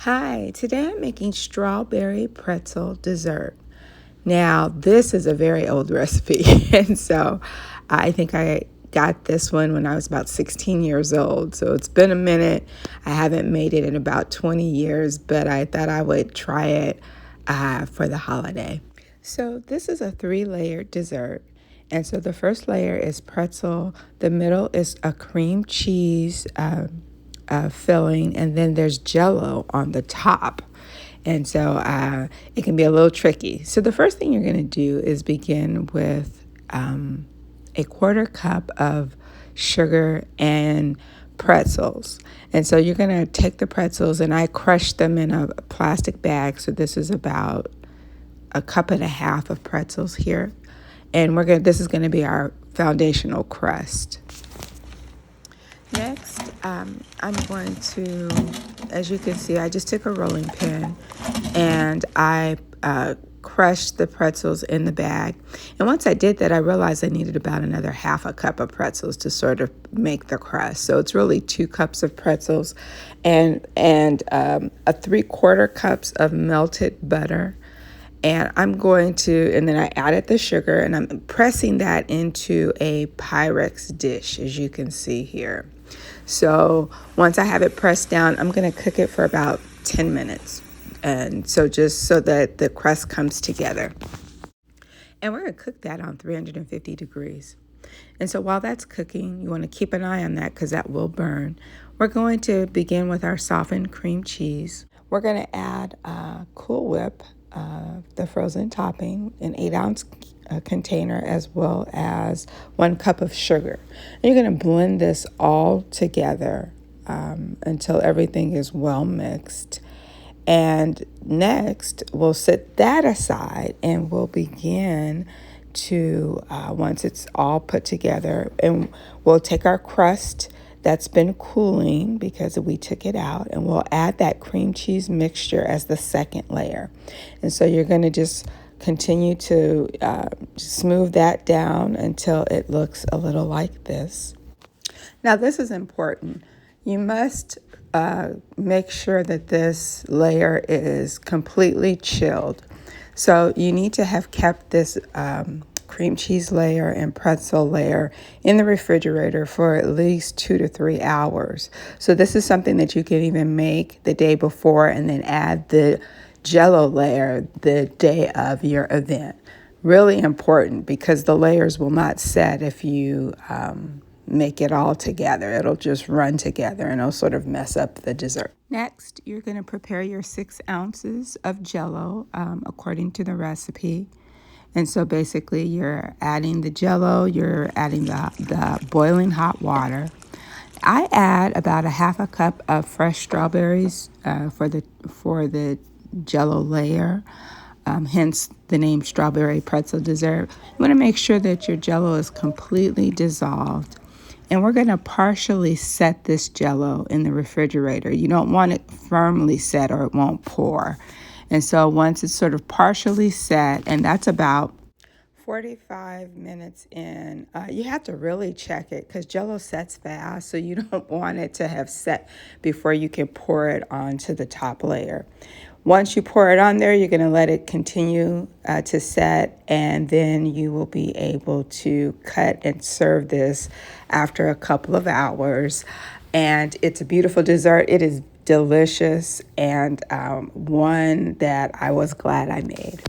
Hi, today I'm making strawberry pretzel dessert. Now, this is a very old recipe, and so I think I got this one when I was about 16 years old. So it's been a minute. I haven't made it in about 20 years, but I thought I would try it for the holiday. So this is a three-layered dessert. And so the first layer is pretzel, the middle is a cream cheese filling, and then there's Jello on the top. And so it can be a little tricky. So the first thing you're going to do is begin with a quarter cup of sugar and pretzels. And so you're going to take the pretzels, and I crushed them in a plastic bag. So this is about a cup and a half of pretzels here. And this is going to be our foundational crust. Next, I'm going to, as you can see, I just took a rolling pin and I crushed the pretzels in the bag. And once I did that, I realized I needed about another half a cup of pretzels to sort of make the crust. So it's really 2 cups of pretzels and a 3/4 cups of melted butter. And and then I added the sugar, and I'm pressing that into a Pyrex dish, as you can see here. So once I have it pressed down, I'm going to cook it for about 10 minutes. And so just so that the crust comes together. And we're going to cook that on 350 degrees. And so while that's cooking, you want to keep an eye on that because that will burn. We're going to begin with our softened cream cheese. We're going to add Cool Whip, the frozen topping, an 8-ounce container, as well as 1 cup of sugar. And you're going to blend this all together until everything is well mixed. And next, we'll set that aside and we'll begin to, once it's all put together, and we'll take our crust that's been cooling because we took it out, and we'll add that cream cheese mixture as the second layer. And so you're going to just continue to smooth that down until it looks a little like this. Now, this is important. You must make sure that this layer is completely chilled. So you need to have kept this cream cheese layer and pretzel layer in the refrigerator for at least 2 to 3 hours. So this is something that you can even make the day before and then add the Jello layer the day of your event. Really important because the layers will not set if you make it all together. It'll just run together and it'll sort of mess up the dessert. Next, you're going to prepare your 6 ounces of Jello according to the recipe. And so basically you're adding the Jello, you're adding the boiling hot water. I add about a half a cup of fresh strawberries for the Jello layer. Hence the name Strawberry Pretzel Dessert. You want to make sure that your Jello is completely dissolved. And we're going to partially set this Jello in the refrigerator. You don't want it firmly set or it won't pour. And so once it's sort of partially set, and that's about 45 minutes in, you have to really check it because Jello sets fast, so you don't want it to have set before you can pour it onto the top layer. Once you pour it on there, you're going to let it continue to set, and then you will be able to cut and serve this after a couple of hours. And it's a beautiful dessert. It is delicious, and one that I was glad I made.